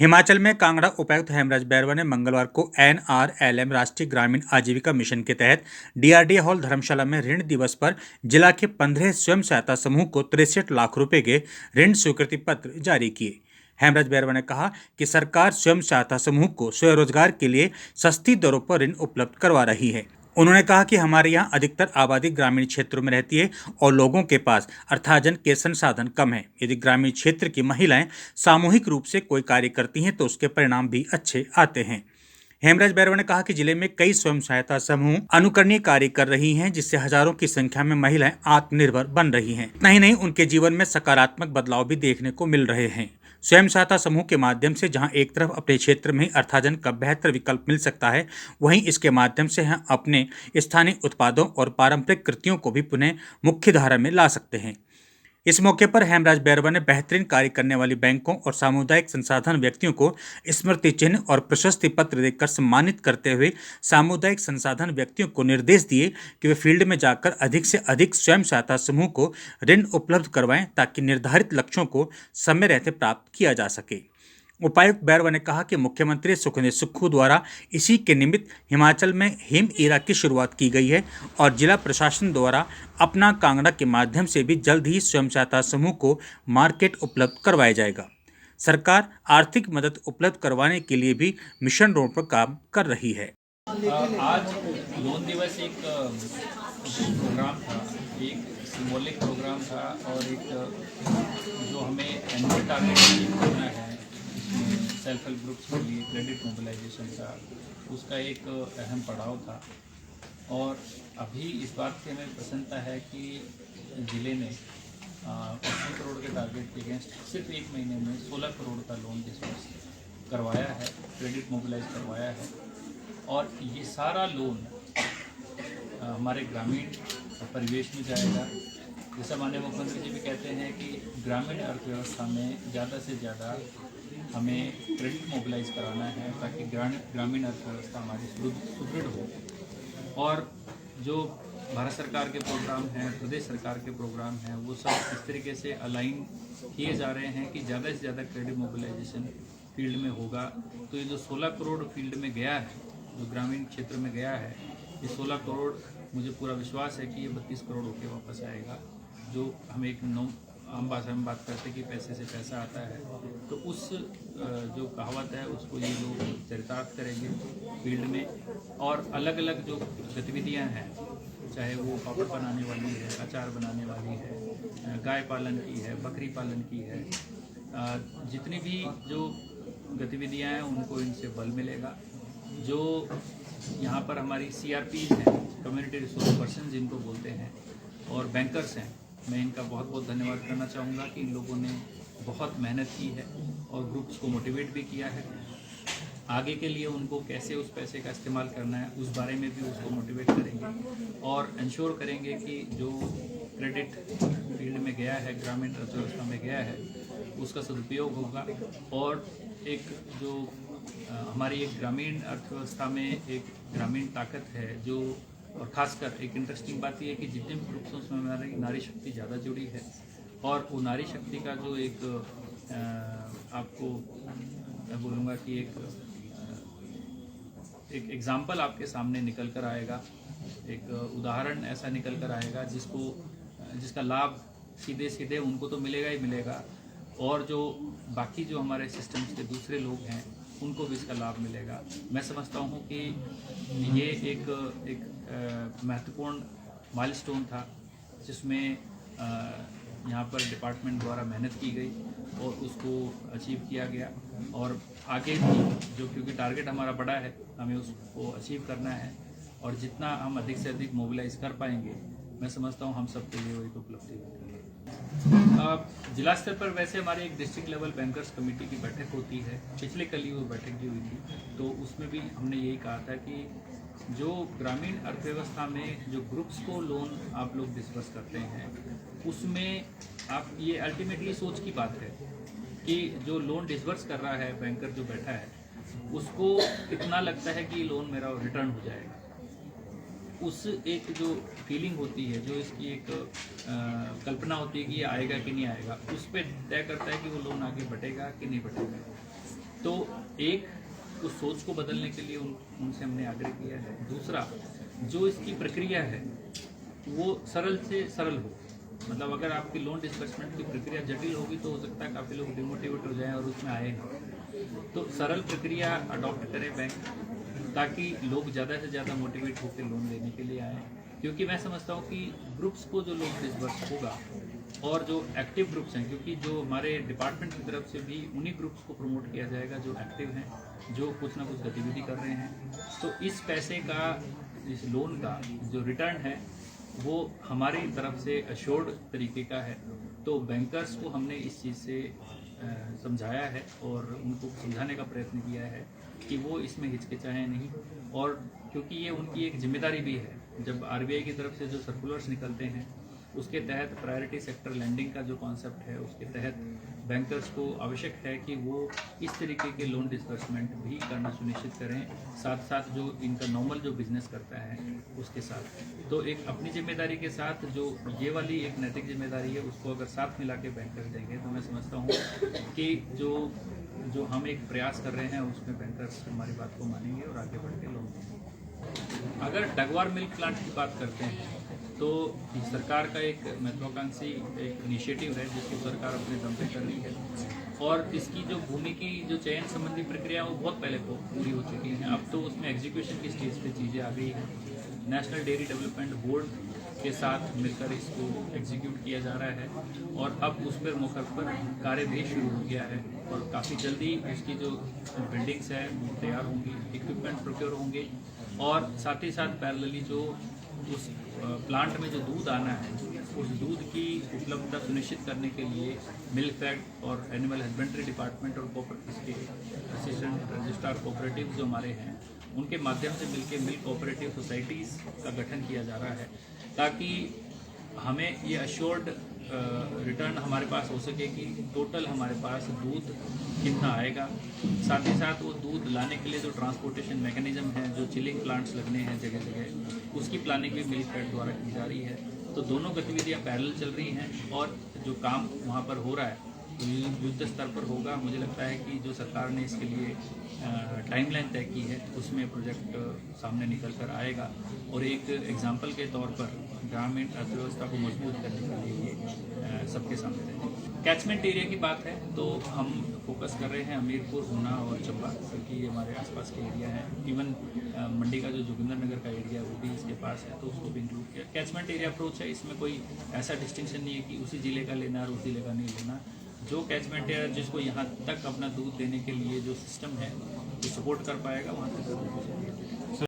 हिमाचल में कांगड़ा उपायुक्त हेमराज बैरवा ने मंगलवार को NRLM राष्ट्रीय ग्रामीण आजीविका मिशन के तहत DRDA हॉल धर्मशाला में ऋण दिवस पर जिला के 15 स्वयं सहायता समूह को 63 लाख रुपए के ऋण स्वीकृति पत्र जारी किए। हेमराज बैरवा ने कहा कि सरकार स्वयं सहायता समूह को स्वरोजगार के लिए सस्ती दरों पर ऋण उपलब्ध करवा रही है। उन्होंने कहा कि हमारे यहाँ अधिकतर आबादी ग्रामीण क्षेत्रों में रहती है और लोगों के पास अर्थार्जन के संसाधन कम है। यदि ग्रामीण क्षेत्र की महिलाएं सामूहिक रूप से कोई कार्य करती हैं तो उसके परिणाम भी अच्छे आते हैं। हेमराज बैरवा ने कहा कि जिले में कई स्वयं सहायता समूह अनुकरणीय कार्य कर रही हैं, जिससे हजारों की संख्या में महिलाएं आत्मनिर्भर बन रही हैं। इतना ही नहीं, उनके जीवन में सकारात्मक बदलाव भी देखने को मिल रहे हैं। स्वयं सहायता समूह के माध्यम से जहां एक तरफ अपने क्षेत्र में अर्थार्जन का बेहतर विकल्प मिल सकता है, वहीं इसके माध्यम से हम अपने स्थानीय उत्पादों और पारंपरिक कृतियों को भी पुनः मुख्य धारा में ला सकते हैं। इस मौके पर हेमराज बैरवा ने बेहतरीन कार्य करने वाली बैंकों और सामुदायिक संसाधन व्यक्तियों को स्मृति चिन्ह और प्रशस्ति पत्र देकर सम्मानित करते हुए सामुदायिक संसाधन व्यक्तियों को निर्देश दिए कि वे फील्ड में जाकर अधिक से अधिक स्वयं सहायता समूह को ऋण उपलब्ध करवाएं ताकि निर्धारित लक्ष्यों को समय रहते प्राप्त किया जा सके। उपायुक्त बैरवा ने कहा कि मुख्यमंत्री सुखदेव सुक्खू द्वारा इसी के निमित्त हिमाचल में हिम ईरा की शुरुआत की गई है और जिला प्रशासन द्वारा अपना कांगड़ा के माध्यम से भी जल्द ही स्वयं सहायता समूह को मार्केट उपलब्ध करवाया जाएगा। सरकार आर्थिक मदद उपलब्ध करवाने के लिए भी मिशन रोड पर काम कर रही है। आज लोन दिवस एक प्रोग्राम था, एक सिंबॉलिक प्रोग्राम था और एक जो हमें एनुअल टारगेट अचीव करना है सेल्फ हेल्प ग्रुप्स के लिए क्रेडिट मोबिलाइजेशन का, उसका एक अहम पड़ाव था। और अभी इस बात की हमें प्रसन्नता है कि ज़िले ने 80 करोड़ के टारगेट के अगेंस्ट सिर्फ एक महीने में 16 करोड़ का लोन डिस्बर्स करवाया है, क्रेडिट मोबिलाइज करवाया है। और ये सारा लोन हमारे ग्रामीण परिवेश में जाएगा। जैसा माननीय मुख्यमंत्री जी भी कहते हैं कि ग्रामीण अर्थव्यवस्था में ज़्यादा से ज़्यादा हमें क्रेडिट मोबिलाइज कराना है ताकि ग्रामीण अर्थव्यवस्था हमारी सुदृढ़ हो। और जो भारत सरकार के प्रोग्राम हैं, प्रदेश सरकार के प्रोग्राम हैं, वो सब इस तरीके से अलाइन किए जा रहे हैं कि ज़्यादा से ज़्यादा क्रेडिट मोबिलाइजेशन फील्ड में होगा। तो ये जो 16 करोड़ फील्ड में गया है, जो ग्रामीण क्षेत्र में गया है, ये 16 करोड़ मुझे पूरा विश्वास है कि ये 32 करोड़ होकर वापस आएगा। जो हम एक आम भाषा में बात करते हैं कि पैसे से पैसा आता है, तो उस जो कहावत है उसको ये लोग चरितार्थ करेंगे फील्ड में। और अलग अलग जो गतिविधियां हैं, चाहे वो पापड़ बनाने वाली है, अचार बनाने वाली है, गाय पालन की है, बकरी पालन की है, जितनी भी जो गतिविधियां हैं उनको इनसे बल मिलेगा। जो यहाँ पर हमारी CRPs हैं, कम्युनिटी रिसोर्स पर्सन जिनको बोलते हैं, और बैंकर्स हैं, मैं इनका बहुत बहुत धन्यवाद करना चाहूँगा कि इन लोगों ने बहुत मेहनत की है और ग्रुप्स को मोटिवेट भी किया है। आगे के लिए उनको कैसे उस पैसे का इस्तेमाल करना है उस बारे में भी उसको मोटिवेट करेंगे और इंश्योर करेंगे कि जो क्रेडिट फील्ड में गया है, ग्रामीण अर्थव्यवस्था में गया है, उसका सदुपयोग होगा। और एक जो हमारी एक ग्रामीण अर्थव्यवस्था में एक ग्रामीण ताकत है जो, और ख़ासकर एक इंटरेस्टिंग बात यह है कि जितने भी ग्रुप्स हैं उसमें हमारी नारी शक्ति ज़्यादा जुड़ी है। और वो नारी शक्ति का जो एक आपको मैं बोलूँगा कि एक एग्ज़ाम्पल आपके सामने निकल कर आएगा, एक उदाहरण ऐसा निकल कर आएगा जिसका लाभ सीधे सीधे उनको तो मिलेगा ही मिलेगा, और जो बाकी जो हमारे सिस्टम्स के दूसरे लोग हैं उनको भी इसका लाभ मिलेगा। मैं समझता हूँ कि ये एक महत्वपूर्ण माइलस्टोन था जिसमें यहाँ पर डिपार्टमेंट द्वारा मेहनत की गई और उसको अचीव किया गया। और आगे भी जो, क्योंकि टारगेट हमारा बड़ा है, हमें उसको अचीव करना है, और जितना हम अधिक से अधिक मोबिलाइज कर पाएंगे, मैं समझता हूँ हम सबके लिए वो एक उपलब्धि होगी। जिला स्तर पर वैसे हमारे एक डिस्ट्रिक्ट लेवल बैंकर्स कमेटी की बैठक होती है, पिछले कल ही वो बैठक भी हुई थी, तो उसमें भी हमने यही कहा था कि जो ग्रामीण अर्थव्यवस्था में जो ग्रुप्स को लोन आप लोग डिस्बर्स करते हैं, उसमें आप ये अल्टीमेटली सोच की बात है कि जो लोन डिस्बर्स कर रहा है बैंकर जो बैठा है, उसको इतना लगता है कि लोन मेरा रिटर्न हो जाएगा। उस एक जो फीलिंग होती है, जो इसकी एक कल्पना होती है कि ये आएगा कि नहीं आएगा, उस पर तय करता है कि वो लोन आगे बढ़ेगा कि नहीं बढ़ेगा। तो एक उस सोच को बदलने के लिए उनसे हमने आग्रह किया है। दूसरा, जो इसकी प्रक्रिया है वो सरल से सरल हो। मतलब अगर आपकी लोन डिस्बर्समेंट की प्रक्रिया जटिल होगी तो हो सकता है काफ़ी लोग डिमोटिवेट हो जाएं और उसमें आए नहीं। तो सरल प्रक्रिया अडॉप्ट करें बैंक, ताकि लोग ज़्यादा से ज़्यादा मोटिवेट होकर लोन लेने के लिए आएँ। क्योंकि मैं समझता हूँ कि ग्रुप्स को जो लोन डिस्बर्स होगा और जो एक्टिव ग्रुप्स हैं, क्योंकि जो हमारे डिपार्टमेंट की तरफ से भी उन्हीं ग्रुप्स को प्रमोट किया जाएगा जो एक्टिव हैं, जो कुछ ना कुछ गतिविधि कर रहे हैं। तो इस पैसे का, इस लोन का जो रिटर्न है वो हमारी तरफ से अश्योर्ड तरीके का है। तो बैंकर्स को हमने इस चीज़ से समझाया है और उनको समझाने का प्रयत्न किया है कि वो इसमें हिचकिचाएं नहीं। और क्योंकि ये उनकी एक जिम्मेदारी भी है, जब आरबीआई की तरफ से जो सर्कुलर्स निकलते हैं उसके तहत प्रायोरिटी सेक्टर लैंडिंग का जो कॉन्सेप्ट है उसके तहत बैंकर्स को आवश्यक है कि वो इस तरीके के लोन डिस्बर्समेंट भी करना सुनिश्चित करें, साथ साथ जो इनका नॉर्मल जो बिजनेस करता है उसके साथ। तो एक अपनी जिम्मेदारी के साथ जो ये वाली एक नैतिक जिम्मेदारी है उसको अगर साथ मिला के बैंकर्स देंगे तो मैं समझता हूँ कि जो हम एक प्रयास कर रहे हैं उसमें बैंकर्स हमारी बात को मानेंगे और आगे बढ़ के लोन देंगे। अगर डगवार मिल्क प्लांट की बात करते हैं तो सरकार का एक महत्वाकांक्षी एक इनिशिएटिव है जिसकी सरकार अपने दम पे कर रही है। और इसकी जो भूमि की जो चयन संबंधी प्रक्रिया वो बहुत पहले पूरी हो चुकी है। अब तो उसमें एग्जीक्यूशन की स्टेज पे चीज़ें आ गई हैं। नेशनल डेयरी डेवलपमेंट बोर्ड के साथ मिलकर इसको एग्जीक्यूट किया जा रहा है और अब उस पर मुकम्मल कार्य भी शुरू हो गया है और काफ़ी जल्दी उसकी जो बिल्डिंग्स हैं वो तैयार होंगी, इक्विपमेंट प्रोक्योर होंगे और साथ ही साथ पैरेलली जो उस प्लांट में जो दूध आना है उस दूध की उपलब्धता सुनिश्चित करने के लिए मिल्क फैक्ट और एनिमल हस्बेंड्री डिपार्टमेंट और इसके असिस्टेंट रजिस्ट्रार कोऑपरेटिव जो हमारे हैं उनके माध्यम से मिलकर मिल्क कोऑपरेटिव सोसाइटीज़ का गठन किया जा रहा है, ताकि हमें ये अश्योर्ड रिटर्न हमारे पास हो सके कि टोटल हमारे पास दूध कितना आएगा। साथ ही साथ वो दूध लाने के लिए जो ट्रांसपोर्टेशन मैकेनिज्म है, जो चिलिंग प्लांट्स लगने हैं जगह जगह, उसकी प्लानिंग भी मिल्क फैक्ट द्वारा की जा रही है। तो दोनों गतिविधियाँ पैरेलल चल रही हैं और जो काम वहाँ पर हो रहा है तो युद्ध स्तर पर होगा। मुझे लगता है कि जो सरकार ने इसके लिए टाइमलाइन तय की है उसमें प्रोजेक्ट सामने निकल कर आएगा और एक एग्जाम्पल के तौर पर ग्रामीण अर्थव्यवस्था को मजबूत करने के लिए ये सबके सामने रहेगा। कैचमेंट एरिया की बात है तो हम फोकस कर रहे हैं हमीरपुर, ऊना और चंबा, क्योंकि ये हमारे आसपास के एरिया हैं। इवन मंडी का जो जोगिंदर नगर का एरिया है वो भी इसके पास है तो उसको भी इंक्लूड किया। कैचमेंट एरिया अप्रोच है, इसमें कोई ऐसा डिस्टिंक्शन नहीं है कि उसी ज़िले का लेना और उस ज़िले का नहीं लेना। जो कैचमेंट एरिया जिसको यहाँ तक अपना दूध देने के लिए जो सिस्टम है जो सपोर्ट कर पाएगा वहाँ तक